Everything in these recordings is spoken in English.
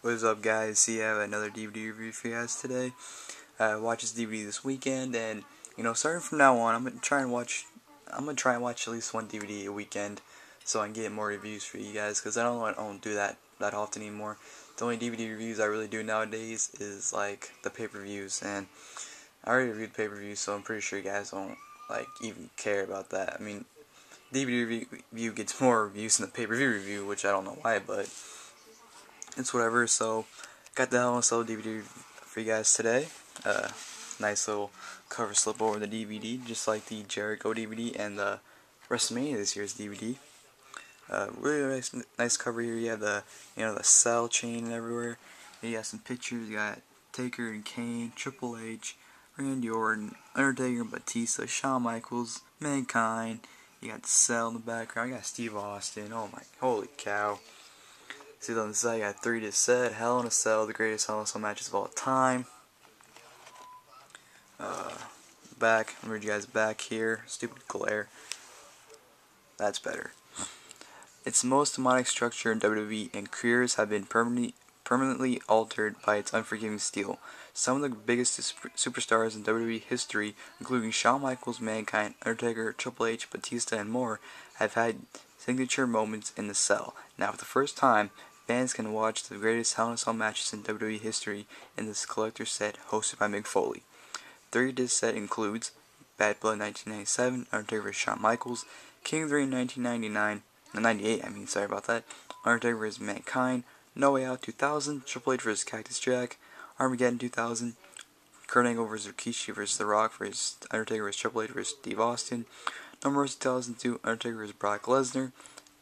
What's up, guys? See, I have another DVD review for you guys today. I watched this DVD this weekend, and starting from now on, I'm gonna try and watch at least one DVD a weekend, so I can get more reviews for you guys. Cause I don't do that often anymore. The only DVD reviews I really do nowadays is like the pay-per-views, and I already reviewed the pay-per-views, so I'm pretty sure you guys don't even care about that. I mean, DVD review gets more reviews than the pay-per-view review, which I don't know why, but it's whatever. So got the Hell in a Cell DVD for you guys today. Nice little cover slip over the DVD, just like the Jericho DVD and the WrestleMania this year's DVD. Really nice cover here. You have the the cell chain everywhere. And you got some pictures. You got Taker and Kane, Triple H, Randy Orton, Undertaker, Batista, Shawn Michaels, Mankind. You got the cell in the background. You got Steve Austin. Oh my, holy cow! See on the side, you got 3 disc set, Hell in a Cell, the greatest Hell in a Cell matches of all time. Back, I'm read you guys back here. Stupid glare. That's better. It's the most demonic structure in WWE, and careers have been permanently altered by its unforgiving steel. Some of the biggest superstars in WWE history, including Shawn Michaels, Mankind, Undertaker, Triple H, Batista, and more, have had signature moments in the cell. Now, for the first time, fans can watch the greatest Hell in a Cell matches in WWE history in this collector set hosted by Mick Foley. 3-disc set includes Bad Blood 1997, Undertaker vs. Shawn Michaels, King of the Ring 1998, sorry about that, Undertaker vs. Mankind, No Way Out 2000, Triple H vs. Cactus Jack, Armageddon 2000, Kurt Angle vs. Rikishi vs. The Rock vs. Undertaker vs. Triple H vs. Steve Austin, No Mercy 2002, Undertaker vs. Brock Lesnar,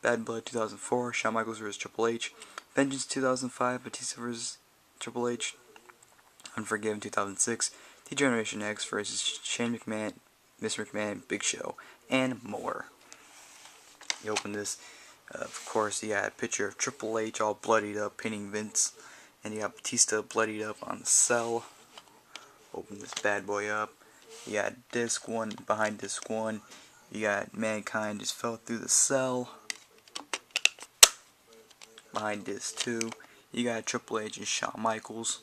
Bad Blood 2004, Shawn Michaels vs. Triple H, Vengeance 2005, Batista vs. Triple H, Unforgiven 2006, D-GenerationX vs. Shane McMahon, Mr. McMahon, Big Show, and more. You open this, of course, you got a picture of Triple H all bloodied up, pinning Vince, and you got Batista bloodied up on the cell. Open this bad boy up. You got disc 1 behind disc 1. You got Mankind just fell through the cell. Behind disc 2, you got Triple H and Shawn Michaels.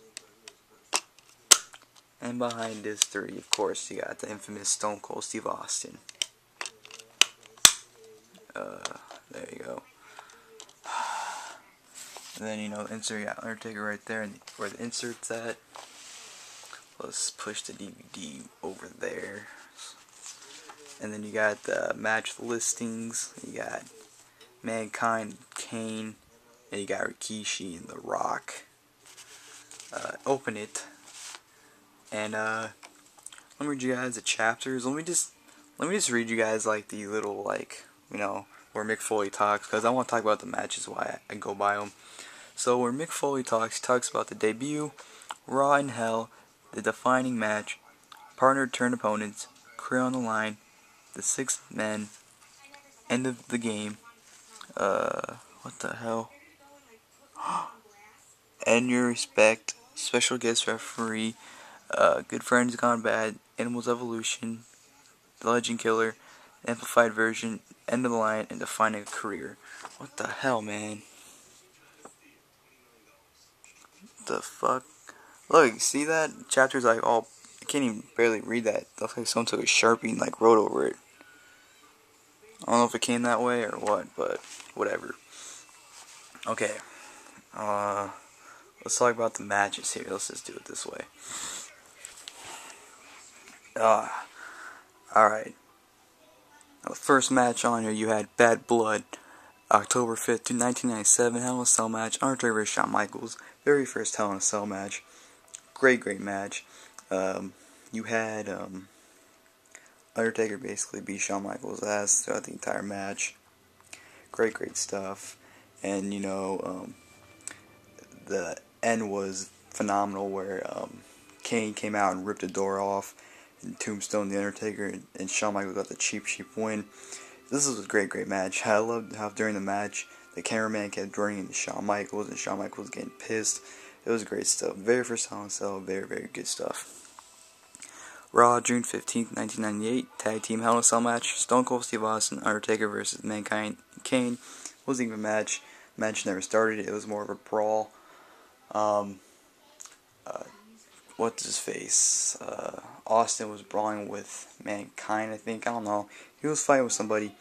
And behind disc 3, of course, you got the infamous Stone Cold Steve Austin. There you go. And then, insert, you got Undertaker right there, and where the insert's at. Let's push the DVD over there. And then you got the match listings. You got Mankind, Kane, and you got Rikishi and The Rock. Open it. And let me read you guys the chapters. Let me just read you guys the little where Mick Foley talks, because I want to talk about the matches, why I go by them. So where Mick Foley talks, he talks about the debut, Raw in Hell, the defining match, partner turned opponents, career on the line, the 6th men, end of the game. What the hell? And your respect, special guest referee. Good Friends Gone Bad, Animals Evolution, The Legend Killer, Amplified Version, End of the Line, and Defining a Career. What the hell, man? What the fuck? Look, see that? Chapters I can't even barely read that. It looks like someone took a Sharpie and wrote over it. I don't know if it came that way or what, but whatever. Okay. Let's talk about the matches here. Let's just do it this way. Alright. Now, the first match on here, you had Bad Blood, October 5th, 1997, Hell in a Cell match, Undertaker vs. Shawn Michaels, very first Hell in a Cell match. Great match. You had Undertaker basically beat Shawn Michaels' ass throughout the entire match. Great stuff. And the end was phenomenal, where Kane came out and ripped the door off, and Tombstone the Undertaker, and Shawn Michaels got the cheap win. This was a great match. I loved how during the match the cameraman kept running into Shawn Michaels, and Shawn Michaels getting pissed. It was great stuff. Very first Hell in a Cell, very good stuff. Raw, June 15th, 1998, Tag Team Hell in a Cell match, Stone Cold Steve Austin, Undertaker vs. Mankind, Kane. Wasn't even a match. Match never started. It was more of a brawl. Um, what's his face? Austin was brawling with Mankind, I think. I don't know. He was fighting with somebody,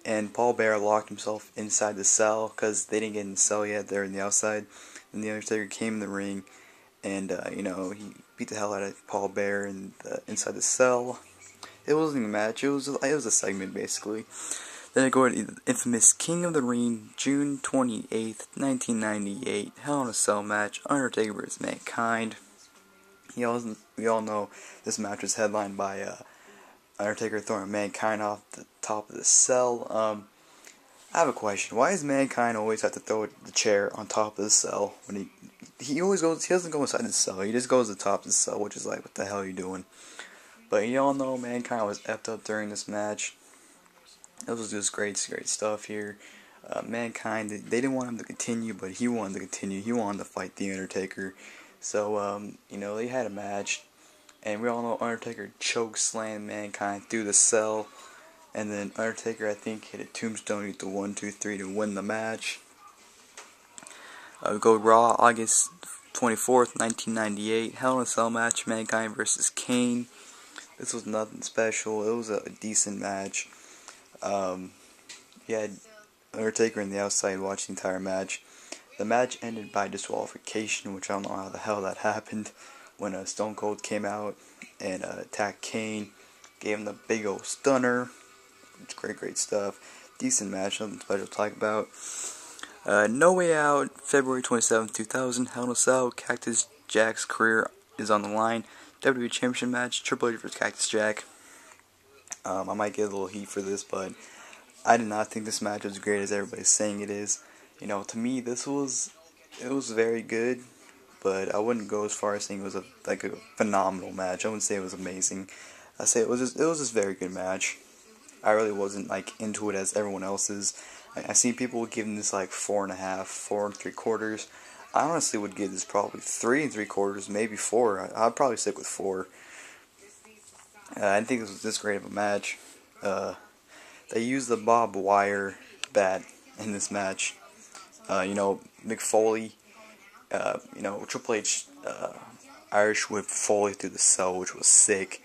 and Paul Bearer locked himself inside the cell because they didn't get in the cell yet. They're in the outside. And the Undertaker came in the ring, and he beat the hell out of Paul Bearer inside the cell. It wasn't even a match. It was a segment basically. Then I go to the infamous King of the Ring, June 28th, 1998, Hell in a Cell match, Undertaker vs. Mankind. We all know this match was headlined by Undertaker throwing Mankind off the top of the cell. I have a question. Why does Mankind always have to throw the chair on top of the cell when he always goes? He doesn't go inside the cell. He just goes to the top of the cell, which is like, what the hell are you doing? But you all know Mankind was effed up during this match. It was just great stuff here. Mankind, they didn't want him to continue, but he wanted to continue. He wanted to fight The Undertaker. So, they had a match. And we all know Undertaker choke slammed Mankind through the cell. And then Undertaker, I think, hit a tombstone with the 1, 2, 3 to win the match. We go Raw, August 24th, 1998. Hell in a Cell match, Mankind versus Kane. This was nothing special. It was a decent match. You had Undertaker in the outside watching the entire match. The match ended by disqualification, which I don't know how the hell that happened. When Stone Cold came out and attacked Kane, gave him the big old stunner. It's great stuff. Decent match, nothing special to talk about. No Way Out, February 27th, 2000, Hell in a Cell. Cactus Jack's career is on the line. WWE Championship match, Triple H vs. Cactus Jack. I might get a little heat for this, but I did not think this match was as great as everybody's saying it is. To me, it was very good, but I wouldn't go as far as saying it was a phenomenal match. I wouldn't say it was amazing. I'd say it was just a very good match. I really wasn't into it as everyone else is. I see people giving this 4.5, 4 3/4. I honestly would give this probably 3 3/4, maybe 4. I'd probably stick with 4. I didn't think this was this great of a match. They used the barbed wire bat in this match. Mick Foley, Triple H Irish whipped Foley through the cell, which was sick.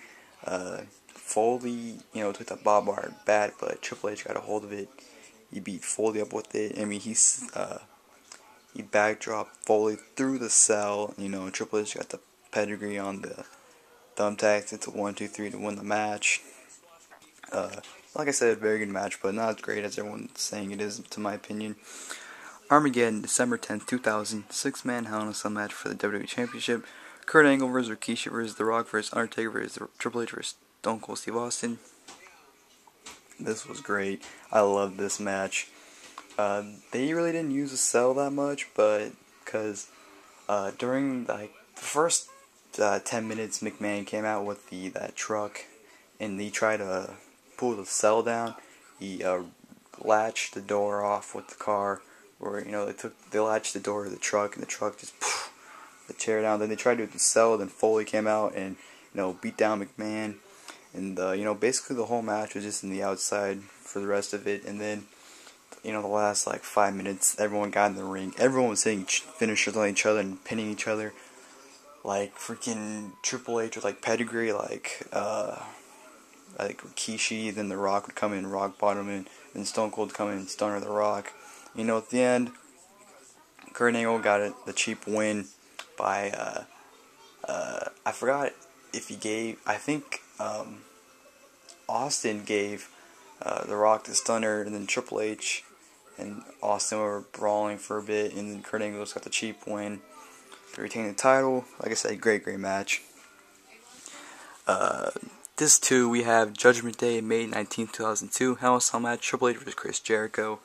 Foley, took the barbed wire bat, but Triple H got a hold of it. He beat Foley up with it. I mean, he backdropped Foley through the cell. Triple H got the pedigree on the thumbtacks. It's a 1, 2, 3 to win the match. Like I said, a very good match, but not as great as everyone's saying it is, to my opinion. Armageddon, December 10th, 2000, 6-man Hell in a Cell match for the WWE Championship. Kurt Angle vs. Rikishi vs. The Rock vs. Undertaker vs. Triple H vs. Stone Cold Steve Austin. This was great. I loved this match. They really didn't use the cell that much, but because during the first 10 minutes, McMahon came out with that truck, and he tried to pull the cell down. He latched the door off with the car, or they latched the door of the truck, and the truck just the chair down. Then they tried to do the cell. Then Foley came out and beat down McMahon, and basically the whole match was just in the outside for the rest of it. And then the last 5 minutes, everyone got in the ring. Everyone was hitting finishers on each other and pinning each other. Freaking Triple H with pedigree, Rikishi. Then The Rock would come in, rock bottom in, then Stone Cold would come in and stunner The Rock. At the end, Kurt Angle got the cheap win by I forgot if he gave. I think Austin gave The Rock the stunner, and then Triple H and Austin were brawling for a bit, and then Kurt Angle got the cheap win to retain the title. Like I said, great match. This too, we have Judgment Day, May 19th, 2002, Hell in a Cell match, Triple H vs. Chris Jericho.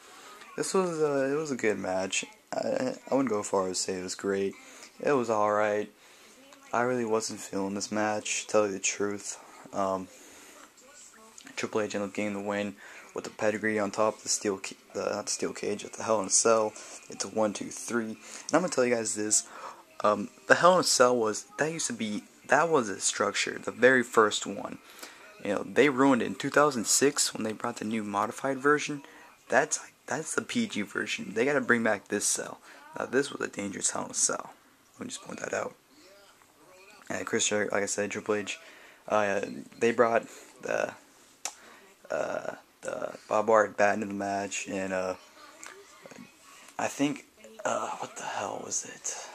This was it was a good match. I wouldn't go far as say it was great. It was alright. I really wasn't feeling this match, to tell you the truth. Triple H ended up getting the win with the pedigree on top of not the steel cage, at the Hell in a Cell. It's a 1, 2, 3. And I'm gonna tell you guys this. The Hell in a Cell was a structure, the very first one. They ruined it in 2006 when they brought the new modified version. That's the PG version. They gotta bring back this cell. Now this was a dangerous Hell in a Cell. Let me just point that out. And Chris Jericho, like I said, Triple H, they brought the barbed wire bat into the match, and I think what the hell was it?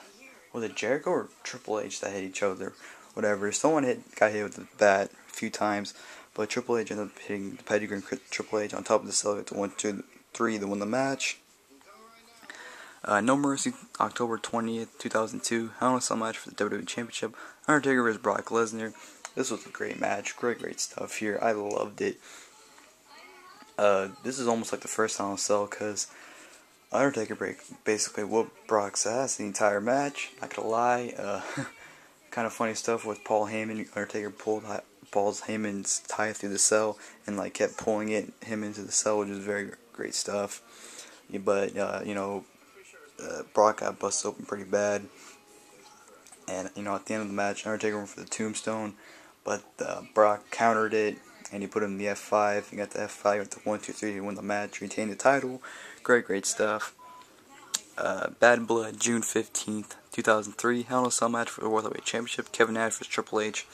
Was it Jericho or Triple H that hit each other? Whatever. Someone got hit with the bat a few times, but Triple H ended up hitting the pedigree and Triple H on top of the cell to 1, 2, 3 to win the match. No Mercy, October 20th, 2002. Hell in a Cell match for the WWE Championship. Undertaker vs. Brock Lesnar. This was a great match. Great stuff here. I loved it. This is almost like the first Hell in a Cell because Undertaker basically whooped Brock's ass the entire match. Not gonna lie. Kind of funny stuff with Paul Heyman. Undertaker pulled Paul Heyman's tie through the cell and like kept pulling him into the cell, which is very great stuff. Yeah, but Brock got busted open pretty bad, and at the end of the match, Undertaker went for the tombstone, but Brock countered it, and he put him in the F5. He got the F5, got the 1, 2, 3 to win the match, retain the title. Great stuff. Bad Blood, June 15th, 2003. Hell in a Cell match for the World Heavyweight Championship. Kevin Nash vs. Triple H.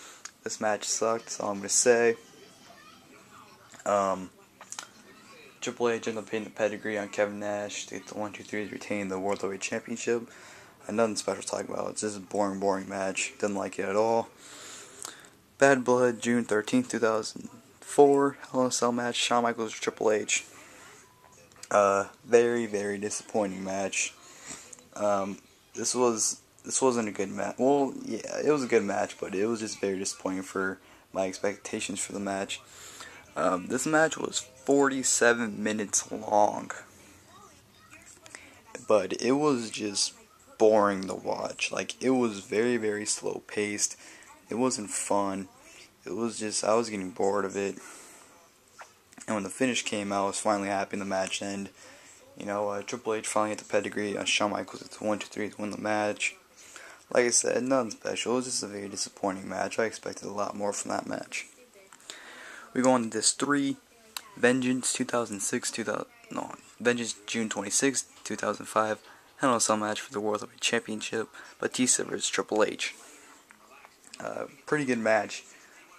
This match sucked, that's all I'm going to say. Triple H ended up hitting the pedigree on Kevin Nash to get the 1, 2, 3 to retain the World Heavyweight Championship. Nothing special to talk about. It's just a boring match. Didn't like it at all. Bad Blood, June 13th, 2004. Hell in a Cell match. Shawn Michaels vs. Triple H. Very disappointing match. This wasn't a good match. Well, yeah, it was a good match, but it was just very disappointing for my expectations for the match. This match was 47 minutes long, but it was just boring to watch. Like, it was very slow paced. It wasn't fun. It was just, I was getting bored of it. And when the finish came out, I was finally happy in the match end. Triple H finally hit the pedigree on Shawn Michaels at 1, 2, 3 to win the match. Like I said, nothing special. It was just a very disappointing match. I expected a lot more from that match. We go on to this 3. Vengeance, June 26, 2005. Hell in a Cell match for the World Heavyweight Championship. Batista vs. Triple H. Pretty good match.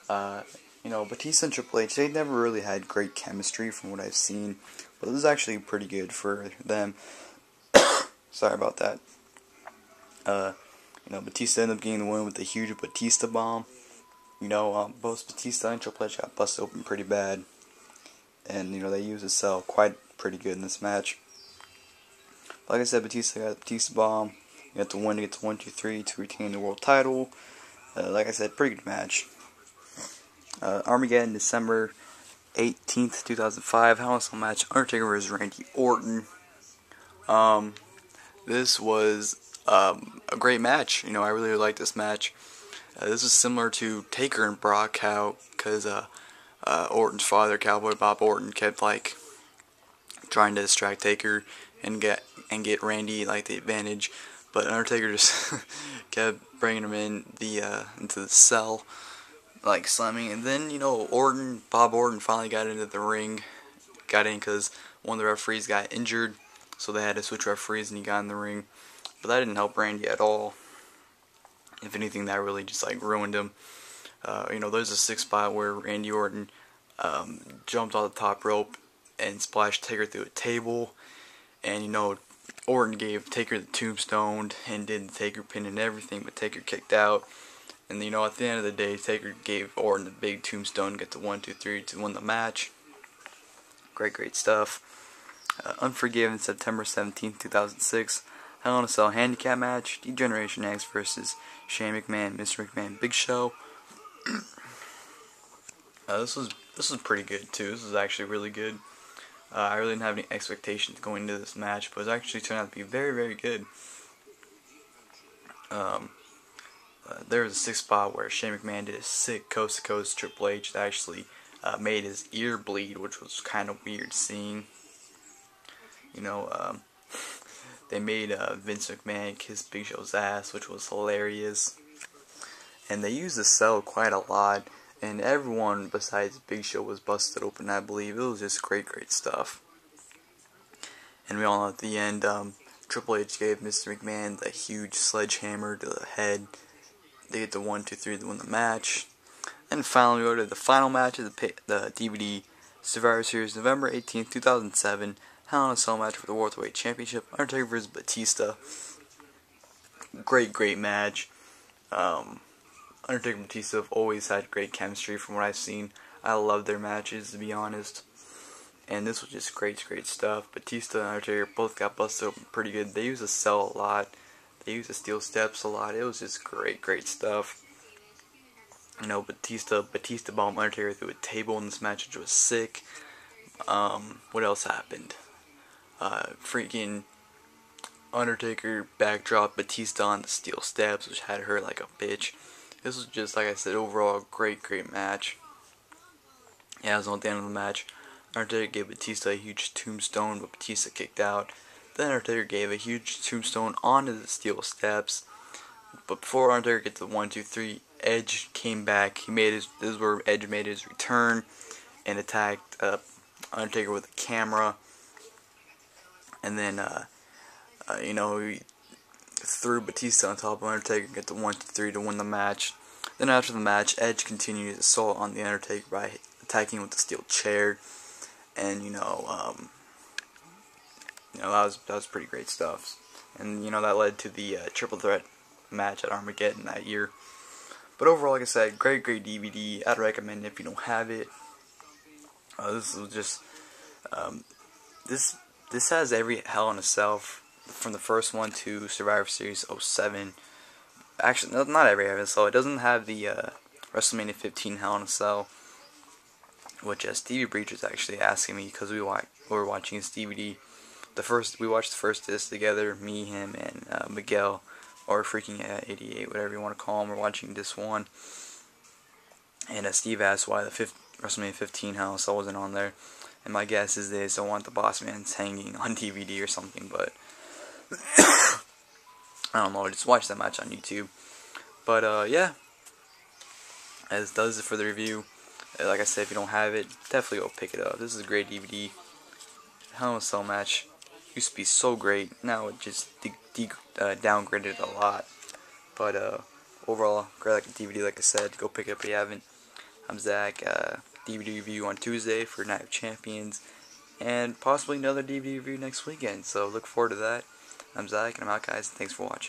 Batista and Triple H, they never really had great chemistry from what I've seen. But this is actually pretty good for them. Sorry about that. Batista ended up getting the win with the huge Batista bomb. Both Batista and Triple H got busted open pretty bad. And, they used the cell pretty good in this match. Like I said, Batista got the Batista bomb. You got the win to get to 1, 2, 3 to retain the world title. Like I said, pretty good match. Armageddon, December 18th, 2005. Hell in a Cell match. Undertaker vs. Randy Orton. This was a great match. I really liked this match. This was similar to Taker and Brock, because Orton's father, Cowboy Bob Orton, kept trying to distract Taker and get Randy the advantage, but Undertaker just kept bringing him into the cell, slamming. And then Bob Orton finally got into the ring, because one of the referees got injured, so they had to switch referees, and he got in the ring. But that didn't help Randy at all. If anything, that really just ruined him. There's a 6 spot where Randy Orton jumped off the top rope and splashed Taker through a table, and Orton gave Taker the tombstone and did the Taker pin and everything, but Taker kicked out. And at the end of the day, Taker gave Orton the big tombstone, get the 1, 2, 3 to win the match. Great stuff. Unforgiven, September 17th, 2006. Hell in a Cell handicap match. D-GenerationX versus Shane McMahon, Mr. McMahon, Big Show. This was pretty good too. This was actually really good. I really didn't have any expectations going into this match, but it actually turned out to be very good. There was a 6 spot where Shane McMahon did a sick coast to coast Triple H that actually made his ear bleed, which was kind of weird seeing. They made Vince McMahon kiss Big Show's ass, which was hilarious. And they used the cell quite a lot, and everyone besides Big Show was busted open, I believe. It was just great stuff. And we all know at the end, Triple H gave Mr. McMahon the huge sledgehammer to the head. They get the 1, 2, 3 to win the match. And finally, we go to the final match of the DVD Survivor Series, November 18th, 2007. Hell in a Cell match for the World Heavyweight Championship. Undertaker vs. Batista. Great match. Undertaker and Batista have always had great chemistry from what I've seen. I love their matches, to be honest. And this was just great stuff. Batista and Undertaker both got busted open pretty good. They used the cell a lot. They used the steel steps a lot. It was just great stuff. You know, Batista bombed Undertaker through a table in this match, which was sick. What else happened? Freaking Undertaker backdrop Batista on the steel steps, which had her like a bitch. This was just, like I said, overall a great match. Yeah, it was at the end of the match. Undertaker gave Batista a huge tombstone, but Batista kicked out. Then Undertaker gave a huge tombstone onto the steel steps. But before Undertaker get to the 1, 2, 3, Edge came back. This is where Edge made his return and attacked Undertaker with a camera. And then, you know, he threw Batista on top of Undertaker, get the 1, 2, 3 to win the match. Then after the match, Edge continued his assault on the Undertaker by attacking with the steel chair. And that was pretty great stuff. And that led to the triple threat match at Armageddon that year. But overall, like I said, great DVD. I'd recommend it if you don't have it. This was just this has every Hell in a Cell from the first one to Survivor Series 07. Actually, no, not every Hell in a Cell. It doesn't have the WrestleMania 15 Hell in a Cell, which Stevie Breach was actually asking me because we were watching his DVD. We watched the first disc together, me, him, and Miguel, or freaking 88, whatever you want to call him. We're watching this one, and Steve asked why the WrestleMania 15 Hell in a Cell wasn't on there, and my guess is they don't want the Boss Man's hanging on DVD or something, but I don't know. Just watch that match on YouTube. But yeah, as does it for the review. Like I said, if you don't have it, definitely go pick it up. This is a great DVD. Hell in a Cell match used to be so great. Now it just downgraded a lot. But overall, great like a DVD. Like I said, go pick it up if you haven't. I'm Zach. DVD review on Tuesday for Night of Champions, and possibly another DVD review next weekend. So look forward to that. I'm Zach, and I'm out, guys. Thanks for watching.